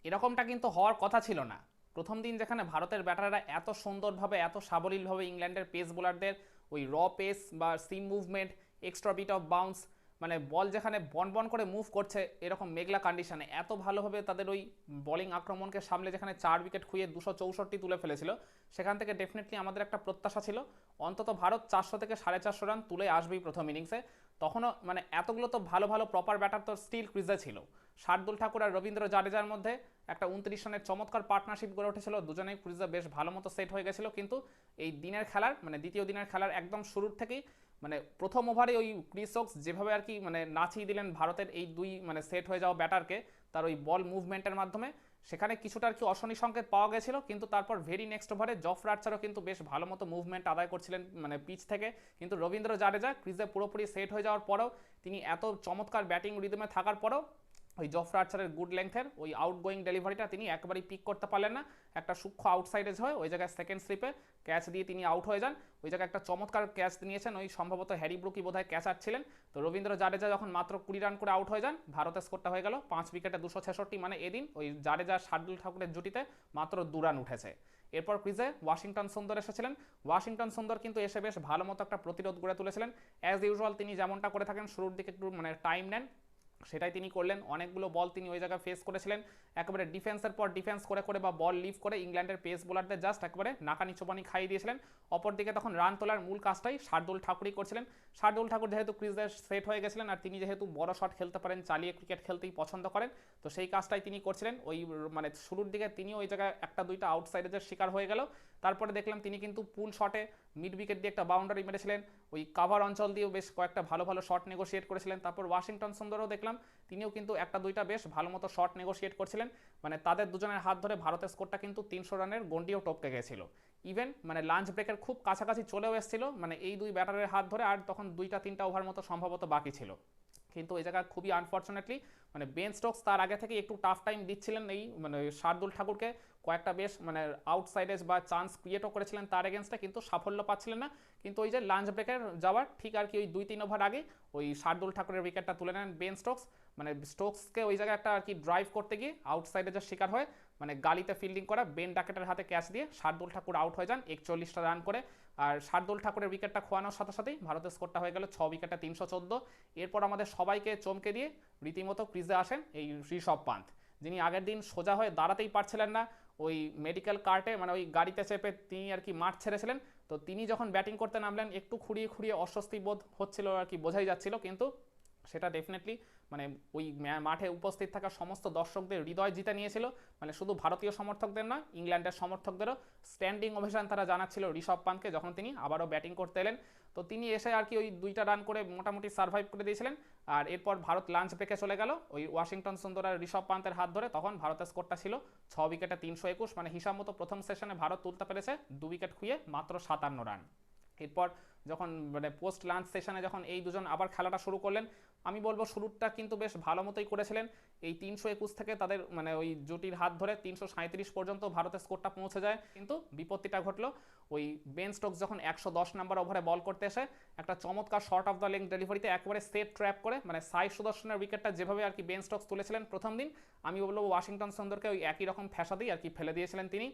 এরকমটা কিন্তু হওয়ার কথা ছিল না। প্রথম দিন যেখানে ভারতের ব্যাটাররা এত সুন্দরভাবে এত সাবলীলভাবে ইংল্যান্ডের পেস বোলারদের ওই র পেস বা seam movement, extra bit of bounce, মানে বল যেখানে বন বন করে মুভ করছে এরকম মেঘলা কন্ডিশনে এত ভালোভাবে তাদের ওই বোলিং আক্রমণকে সামলে যেখানে 4 উইকেট খুইয়ে 264 তুলে ফেলেছিল, সেখান থেকে ডেফিনেটলি আমাদের একটা প্রত্যাশা ছিল অন্তত ভারত 400 থেকে 450 রান তুলে আসবেই প্রথম ইনিংসে। তখনও মানে এতগুলো তো ভালো ভালো প্রপার ব্যাটার তো স্টিল ক্রিজে ছিল। শার্দুল ঠাকুর আর রবীন্দ্র জাডেজার মধ্যে একটা 29 রানের চমৎকার পার্টনারশিপ গড়ে উঠেছিল, দুজনেই ক্রিজে বেশ ভালো মতো সেট হয়ে গেছিল। কিন্তু এই দিনের খেলার মানে দ্বিতীয় দিনের খেলার একদম শুরুর থেকেই মানে প্রথম ওভারে ওই ক্রিস ওকস যেভাবে আর কি মানে নাচিয়ে দিলেন ভারতের এই দুই মানে সেট হয়ে যাওয়া ব্যাটারকে তার ওই বল মুভমেন্টের মাধ্যমে, সেখানে কিছুটা আর কি অশনি সংকেত পাওয়া গেছিল। কিন্তু তারপর ভেরি নেক্সট ওভারে জফরা আর্চারও কিন্তু বেশ ভালো মতো মুভমেন্ট আদায় করছিলেন মানে পিচ থেকে। কিন্তু রবীন্দ্র জাডেজা ক্রিজে পুরোপুরি সেট হয়ে যাওয়ার পরেও তিনি এত চমৎকার ব্যাটিং রিদমে থাকার পরেও ওই জফরা আর্চারের গুড লেংথের ওই আউটগোয়িং ডেলিভারিটা তিনি একবারই পিক করতে পারলেন না। একটা সূক্ষ্ম আউটসাইডেজ হয় ওই জায়গায় সেকেন্ড স্লিপে ক্যাচ দিয়ে তিনি আউট হয়ে যান। ওই জায়গায় একটা চমৎকার ক্যাচ নিয়েছেন, ওই সম্ভবত হ্যারি ব্রুকি বোধহয় ক্যাচার ছিলেন। তো রবীন্দ্র জাডেজা যখন মাত্র 20 রান করে আউট হয়ে যান, ভারতের স্কোরটা হয়ে গেল 5 উইকেটে 266। মানে এদিন ওই জাডেজা শার্দুল ঠাকুরের জুটিতে মাত্র 2 রান উঠেছে। এরপর ক্রিজে ওয়াশিংটন সুন্দর এসেছিলেন। ওয়াশিংটন সুন্দর কিন্তু এসে বেশ ভালো মতো একটা প্রতিরোধ গড়ে তুলেছিলেন। অ্যাজ ইউজুয়াল তিনি যেমনটা করে থাকেন, শুরুর দিকে একটু মানে টাইম নেন, সেটাই তিনি করলেন। অনেকগুলো বল তিনি ওই জায়গায় ফেস করেছিলেন, একেবারে ডিফেন্সের পর ডিফেন্স করে করে বা বল লিভ করে ইংল্যান্ডের পেস বোলারদের জাস্ট একেবারে নাকানি চোবানি খাইয়ে দিয়েছিলেন। অপরদিকে তখন রান তোলার মূল কাজটাই শার্দুল ঠাকুরই করছিলেন। শার্দুল ঠাকুর যেহেতু ক্রিজে সেট হয়ে গেছিলেন আর তিনি যেহেতু বড় শট খেলতে পারেন, চালিয়ে ক্রিকেট খেলতেই পছন্দ করেন, তো সেই কাজটাই তিনি করছিলেন। ওই মানে শুরুর দিকে তিনি ওই জায়গায় একটা দুইটা আউটসাইডের শিকার হয়ে গেল। তারপরে দেখলাম তিনি কিন্তু পুল শটে মিড উইকেট দিয়ে একটা বাউন্ডারি মেরেছিলেন, ওই কাভার অঞ্চল দিয়েও বেশ কয়েকটা ভালো ভালো শট নেগোসিয়েট করেছিলেন। তারপর ওয়াশিংটন সুন্দরও দেখলাম তিনিও কিন্তু একটা দুইটা বেশ ভালো মতো শট নেগোসিয়েট করছিলেন। মানে তাদের দুজনের হাত ধরে ভারতের স্কোরটা কিন্তু 300 রানের গন্ডিও টপকে গেছিল। ইভেন মানে লাঞ্চ ব্রেকের খুব কাছাকাছি চলেও এসেছিল মানে এই দুই ব্যাটারের হাত ধরে, আর তখন 2-3টা ওভার মতো সম্ভবত বাকি ছিল। কিন্তু এই জায়গায় খুবই আনফর্চুনেটলি মানে বেন স্টোকস তার আগে থেকে একটু টাফ টাইম দিচ্ছিলেন এই মানে শার্দুল ঠাকুরকে, কয়েকটা বেশ মানে আউটসাইডেজ বা চান্স ক্রিয়েটও করেছিলেন তার এগেনস্টে, কিন্তু সাফল্য পাচ্ছিলেন না। কিন্তু ওই যে লাঞ্চ ব্রেকের যাওয়ার ঠিক আর কি ওই 2-3 ওভার আগে ওই শার্দুল ঠাকুরের উইকেটটা তুলে নেন বেন স্টোকস। মানে স্টোকসকে ওই জায়গায় একটা আর কি ড্রাইভ করতে গিয়ে আউটসাইডেজের শিকার হয়, মানে গালিতে ফিল্ডিং করা বেন ডাকেটের হাতে ক্যাচ দিয়ে শার্দুল ঠাকুর আউট হয়ে যান 41টা রান করে। আর শার্দুল ঠাকুরের উইকেটটা খোয়ানোর সাথে সাথেই ভারতের স্কোরটা হয়ে গেল 6 উইকেটে 314। এরপর আমাদের সবাইকে চমকে দিয়ে রীতিমতো ক্রিজে আসেন এই ঋষভ পান্থ, যিনি আগের দিন সোজা হয়ে দাঁড়াতেই পারছিলেন না, ওই মেডিকেল কার্টে মানে ওই গাড়িতে চেপে তিনি আর কি মাঠ ছেড়েছিলেন। তো তিনি যখন ব্যাটিং করতে নামলেন একটু খুঁড়িয়ে খুঁড়িয়ে অস্বস্তি বোধ হচ্ছিল আর কি, বোঝাই যাচ্ছিল। কিন্তু সেটা ডেফিনেটলি মানে ওই মাঠে উপস্থিত থাকা সমস্ত দর্শকদের হৃদয় জিতে নিয়েছিল। মানে শুধু ভারতীয় সমর্থকদের নয়, ইংল্যান্ডের সমর্থকদেরও স্ট্যান্ডিং ওভেশন তারা জানাচ্ছিল ঋষভ পান্তকে যখন তিনি আবারও ব্যাটিং করতে এলেন। তো তিনি এসে আর কি ওই 2টা রান করে মোটামুটি সার্ভাইভ করে দিয়েছিলেন। আর এরপর ভারত লাঞ্চ ব্রেকে চলে গেল ওই ওয়াশিংটন সুন্দর আর ঋষভ পান্তের হাত ধরে। তখন ভারতের স্কোরটা ছিল 6 উইকেটে 321। মানে হিসাব মতো প্রথম সেশনে ভারত তুলতে পেরেছে 2 উইকেট খুইয়ে মাত্র 57 রান। এরপর যখন মানে পোস্ট লাঞ্চ সেশনে যখন এই দুজন আবার খেলাটা শুরু করলেন, আমি বলবো শুরুটা কিন্তু বেশ ভালো মতোই করেছিলেন। এই 321 থেকে তাদের মানে ওই জুটির হাত ধরে 337 পর্যন্ত ভারতের স্কোরটা পৌঁছে যায়। কিন্তু বিপত্তিটা ঘটলো ওই বেন স্টোকস যখন 110 নাম্বার ওভারে বল করতে এসে একটা চমৎকার শর্ট অফ দ্য লেগ ডেলিভারিতে একবারে সেট ট্র্যাপ করে মানে সাই সুদর্শনের উইকেটটা যেভাবে আর কি বেন স্টোকস তুলেছিলেন প্রথম দিন, আমি বলবো ওয়াশিংটন সুন্দরকে ওই একই রকম ফ্যাসাদেই আর কি ফেলে দিয়েছিলেন তিনি।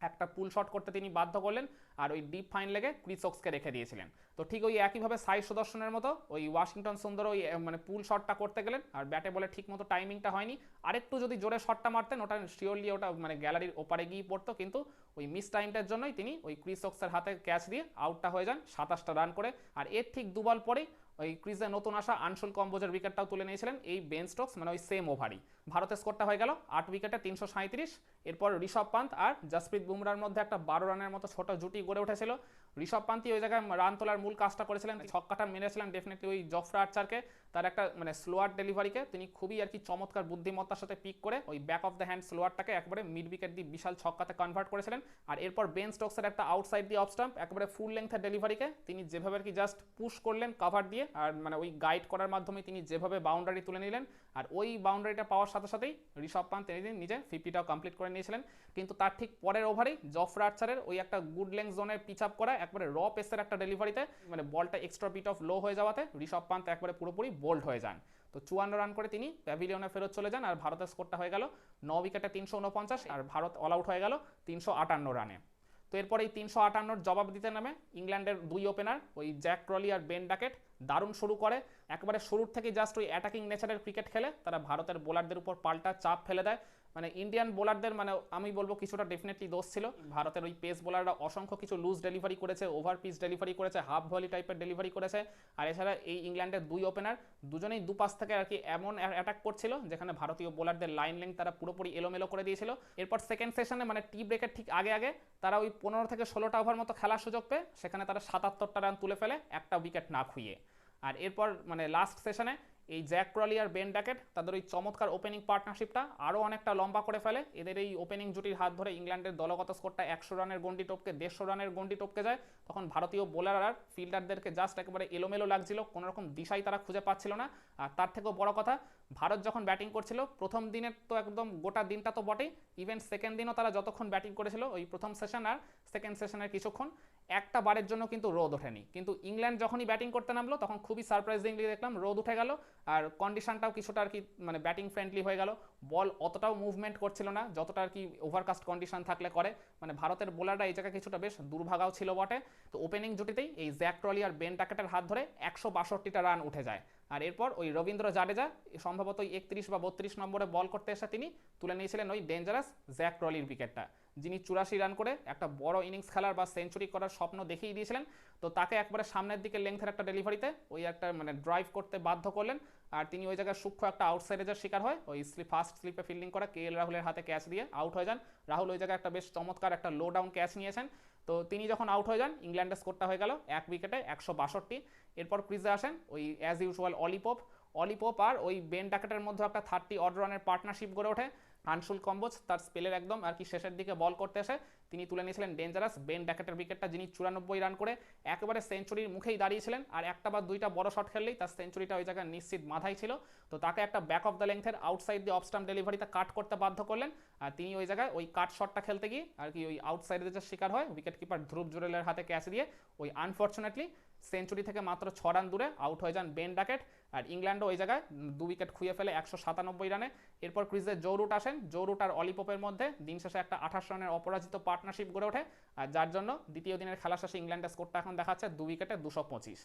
একটা পুল শট করতে তিনি বাধ্য করলেন আর ওই ডিপ ফাইন লেগে ক্রিস ওকসকে রেখে দিয়েছিলেন। তো ঠিক ওই একইভাবে সাই সুদর্শনের মতো ওই ওয়াশিংটন সুন্দর ওই মানে পুল শটটা করতে গেলেন আর ব্যাটে বলে ঠিক মতো টাইমিংটা হয়নি। আরেকটু যদি জোরে শটটা মারতেন ওটা শিওরলি ওটা মানে গ্যালারির ওপারে গিয়ে পড়তো, কিন্তু ওই মিস টাইমটার জন্যই তিনি ওই ক্রিস ওকসের হাতে ক্যাচ দিয়ে আউটটা হয়ে যান 27টা রান করে। আর এর ঠিক 2 বল পরেই ওই ক্রিজে নতুন আসা আনশুল কম্বোজের উইকেটটাও তুলে নিয়েছিলেন এই বেন স্টোকস মানে ওই সেম ওভারই। ভারতের স্কোরটা হয়ে গেল 8 উইকেটে 337। এরপর ঋষভ পান্ত আর জসপ্রীত বুমরার মধ্যে একটা 12 রানের মতো ছোট জুটি গড়ে উঠেছিল। ঋষভ পান্তই ওই জায়গায় রান তোলার মূল কাজটা করেছিলেন, ছক্কাটা মেরেছিলেন ডেফিনেটলি ওই জফরা আর্চারকে। তার একটা মানে স্লোয়ার ডেলিভারিকে তিনি খুবই আর কি চমৎকার বুদ্ধিমত্তার সাথে পিক করে ওই ব্যাক অফ দ্য হ্যান্ড স্লোয়ারটাকে একবারে মিড উইকেট দিয়ে বিশাল ছক্কাতে কনভার্ট করেছিলেন। আর এরপর বেন স্টোকসের একটা আউটসাইড দিয়ে অফ স্টাম্প একবারে ফুল লেন্থের ডেলিভারিকে তিনি যেভাবে আর কি জাস্ট পুশ করলেন কাভার দিয়ে, আর মানে ওই গাইড করার মাধ্যমে তিনি যেভাবে বাউন্ডারি তুলে নিলেন, আর ওই বাউন্ডারিটা পাওয়ার সাথে সাথেই ঋষভ পান্ত তিনি নিজে 50টাও কমপ্লিট করে নিয়েছিলেন। কিন্তু তার ঠিক পরের ওভারেই জফরা আর্চারের ওই একটা গুড লেন্থ জোনের পিচ আপ করা একবারে র পেসের একটা ডেলিভারিতে মানে বলটা এক্সট্রা বিট অফ লো হয়ে যাওয়াতে ঋষভ পান্ত একবারে পুরোপুরি বোল্ড হয়ে যান। তো 54 রান করে তিনি প্যাভিলিয়নে ফেরত চলে যান আর ভারতের স্কোরটা হয়ে গেল 9 উইকেটে 349 আর ভারত অল আউট হয়ে গেল 358 রানে। তো এরপর এই 358 জবাব দিতে নামে ইংল্যান্ডের দুই ওপেনার ওই জ্যাক ক্রলি আর বেন ডাকেট দারুণ শুরু করে, একেবারে শুরুর থেকে জাস্ট ওই অ্যাটাকিং নেচারের ক্রিকেট খেলে তারা ভারতের বোলারদের উপর পাল্টা চাপ ফেলে দেয়। মানে ইন্ডিয়ান বোলারদের মানে আমি বলবো কিছুটা ডেফিনেটলি দোষ ছিল, ভারতের ওই পেস বোলাররা অসংখ্য কিছু লুজ ডেলিভারি করেছে, ওভার পিচ ডেলিভারি করেছে, হাফ ভলি টাইপের ডেলিভারি করেছে। আর এছাড়া এই ইংল্যান্ডের দুই ওপেনার দুজনেই দুপাশ থেকে আর কি এমন অ্যাটাক করছিল যেখানে ভারতীয় বোলারদের লাইন লেংথ তারা পুরোপুরি এলোমেলো করে দিয়েছিল। এরপর সেকেন্ড সেশনে মানে টি ব্রেকের ঠিক আগে আগে তারা ওই 15 থেকে 16টা ওভার মতো খেলার সুযোগ পেয়ে সেখানে তারা 77টা রান তুলে ফেলে একটা উইকেট না খুইয়ে। আর এরপর মানে লাস্ট সেশনে এই জ্যাক ক্রলি আর বেন ডাকেট তাদের ওই চমৎকার ওপেনিং পার্টনারশিপটা আরও অনেকটা লম্বা করে ফেলে। এদের এই ওপেনিং জুটির হাত ধরে ইংল্যান্ডের দলগত স্কোরটা 100 রানের গন্ডি টপকে 150 রানের গন্ডি টপকে যায়। তখন ভারতীয় বোলার আর ফিল্ডারদেরকে জাস্ট একেবারে এলোমেলো লাগছিল, কোনোরকম দিশাই তারা খুঁজে পাচ্ছিল না। আর তার থেকেও বড় কথা, ভারত যখন ব্যাটিং করছিল প্রথম দিনের তো একদম গোটা দিনটা তো বটেই, ইভেন সেকেন্ড দিনও তারা যতক্ষণ ব্যাটিং করেছিল ওই প্রথম সেশন আর সেকেন্ড সেশনের কিছুক্ষণ একটা বারের জন্য কিন্তু রোদ ওঠেনি। কিন্তু ইংল্যান্ড যখনই ব্যাটিং করতে নামলো তখন খুবই সারপ্রাইজিংলি দেখলাম রোদ উঠে গেল আর কন্ডিশনটাও কিছুটা আর কি মানে ব্যাটিং ফ্রেন্ডলি হয়ে গেল। বল অতটাও মুভমেন্ট করছিল না যতটা আর কি ওভারকাস্ট কন্ডিশন থাকলে করে। মানে ভারতের বোলাররা এই জায়গায় কিছুটা বেশ দুর্ভাগাও ছিল বটে। তো ওপেনিং জুটিতেই এই জ্যাক ক্রলি আর বেন ডাকেটের হাত ধরে 162টা রান উঠে যায়। আর এরপর ওই রবীন্দ্র জাডেজা সম্ভবত 31 বা 32 নম্বরে বল করতে এসে তিনি তুলে নিয়েছিলেন ওই ডেঞ্জারাস জ্যাক ক্রলির উইকেটটা, যিনি 84 রান করে একটা বড় ইনিংস খেলার বা সেঞ্চুরি করার স্বপ্ন দেখিয়ে দিয়েছিলেন। তো তাকে একবারে সামনের দিকে লেংথের একটা ডেলিভারিতে ওই একটা মানে ড্রাইভ করতে বাধ্য করলেন আর তিনি ওই জায়গায় সূক্ষ্ম একটা আউটসাইডের শিকার হয়, ওই ফার্স্ট স্লিপে ফিল্ডিং করা KL রাহুলের হাতে ক্যাচ দিয়ে আউট হয়ে যান। রাহুল ওই জায়গায় একটা বেশ চমৎকার একটা লো ডাউন ক্যাচ নিয়েছেন। তো তিনি যখন আউট হয়ে যান ইংল্যান্ডের স্কোরটা হয়ে গেল 1 উইকেটে 162। এরপর ক্রিজে আসেন ওই অ্যাজ ইউজুয়াল অলিপোপ আর ওই বেন ডাকেটের মধ্যে একটা 30 অড রানের পার্টনারশিপ গড়ে ওঠে। আনশুল কম্বোজ তার স্পেলের একদম আর কি শেষের দিকে বল করতে এসে তিনি তুলে নিয়েছিলেন ডেঞ্জারাস বেন ডাকেটের উইকেটটা, যিনি 94 রান করে একেবারে সেঞ্চুরির মুখেই দাঁড়িয়েছিলেন। আর একটা বা দুইটা বড় শট খেললেই তার সেঞ্চুরিটা ওই জায়গায় নিশ্চিত মাথায় ছিল। তো তাকে একটা ব্যাক অফ দ্য লেংথের আউটসাইড দিয়ে অফ স্টাম্প ডেলিভারিতে কাট করতে বাধ্য করলেন। আর তিনি ওই জায়গায় ওই কাট শটটা খেলতে গিয়ে আর কি ওই আউটসাইডের যে শিকার হয় উইকেট কিপার ধ্রুব জুরেলের হাতে ক্যাচ দিয়ে ওই আনফর্চুনেটলি সেঞ্চুরি থেকে মাত্র 6 রান দূরে আউট হয়ে যান বেন ডাকেট। আর ইংল্যান্ডও ওই জায়গায় 2 উইকেট খুঁয়ে ফেলে 197 রানে। এরপর ক্রিজে জো রুট আসেন, জো রুট আর অলিপোপের মধ্যে দিন শেষে একটা 28 রানের অপরাজিত পার্টনারশিপ গড়ে ওঠে। আর যার জন্য দ্বিতীয় দিনের খেলা শেষে ইংল্যান্ডের স্কোরটা এখন দেখাচ্ছে 2 উইকেটে 225।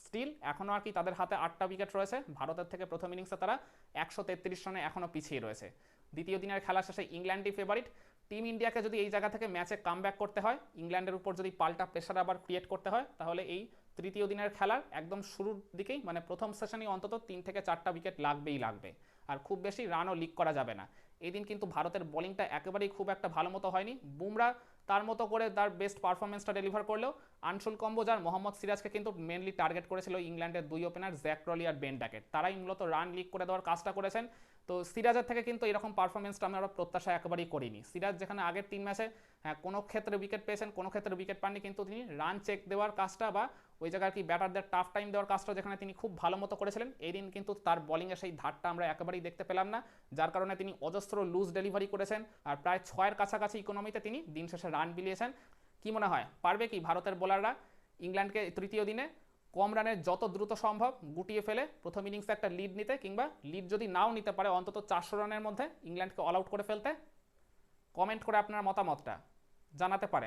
স্টিল এখনও আর কি তাদের হাতে 8টা উইকেট রয়েছে, ভারতের থেকে প্রথম ইনিংসে তারা 133 রানে এখনও পিছিয়ে রয়েছে। দ্বিতীয় দিনের খেলা শেষে ইংল্যান্ডই ফেভারিট। টিম ইন্ডিয়াকে যদি এই জায়গা থেকে ম্যাচে কামব্যাক করতে হয়, ইংল্যান্ডের উপর যদি পাল্টা প্রেশার আবার ক্রিয়েট করতে হয়, তাহলে এই তৃতীয় দিনের খেলার একদম শুরুর দিকেই মানে প্রথম সেশনেই অন্তত 3 থেকে 4টা উইকেট লাগবে। আর খুব বেশি রানও লিক করা যাবে না। এই দিন কিন্তু ভারতের বোলিংটা একেবারেই খুব একটা ভালো মতো হয়নি। বুমরা তার মতো করে তার বেস্ট পারফরমেন্সটা ডেলিভার করলেও আনশুল কম্বোজ আর মোহাম্মদ সিরাজকে কিন্তু মেনলি টার্গেট করেছিল ইংল্যান্ডের দুই ওপেনার জ্যাক ক্রলি আর বেন ডাকেট। তারাই মূলত রান লিক করে দেওয়ার কাজটা করেছেন। তো সিরাজের থেকে কিন্তু এরকম পারফরমেন্সটা আমরা প্রত্যাশা একেবারেই করিনি। সিরাজ যেখানে আগের 3 ম্যাচে হ্যাঁ কোনো ক্ষেত্রে উইকেট পেয়েছেন, কোনো ক্ষেত্রে উইকেট পাননি, কিন্তু তিনি রান চেক দেওয়ার কাজটা বা ওই জায়গায় কি ব্যাটারদের টাফ টাইম দেওয়ার কাজটা যেখানে তিনি খুব ভালো মতো করেছিলেন, এই দিন কিন্তু তার বোলিংয়ে সেই ধারটা আমরা একেবারেই দেখতে পেলাম না। যার কারণে তিনি অজস্র লুজ ডেলিভারি করেছেন আর প্রায় 6-এর কাছাকাছি ইকোনমিতে তিনি দিন শেষে রান বিলিয়েছেন। কি মনে হয় পারবে কি ভারতের বোলাররা ইংল্যান্ডকে তৃতীয় দিনে কম রানে যত দ্রুত সম্ভব গুটিয়ে ফেলে প্রথম ইনিংসে একটা লিড নিতে, কিংবা লিড যদি নাও নিতে পারে অন্তত 400 রানের মধ্যে ইংল্যান্ডকে অল আউট করে ফেলতে? কমেন্ট করে আপনার মতামতটা জানাতে পারেন।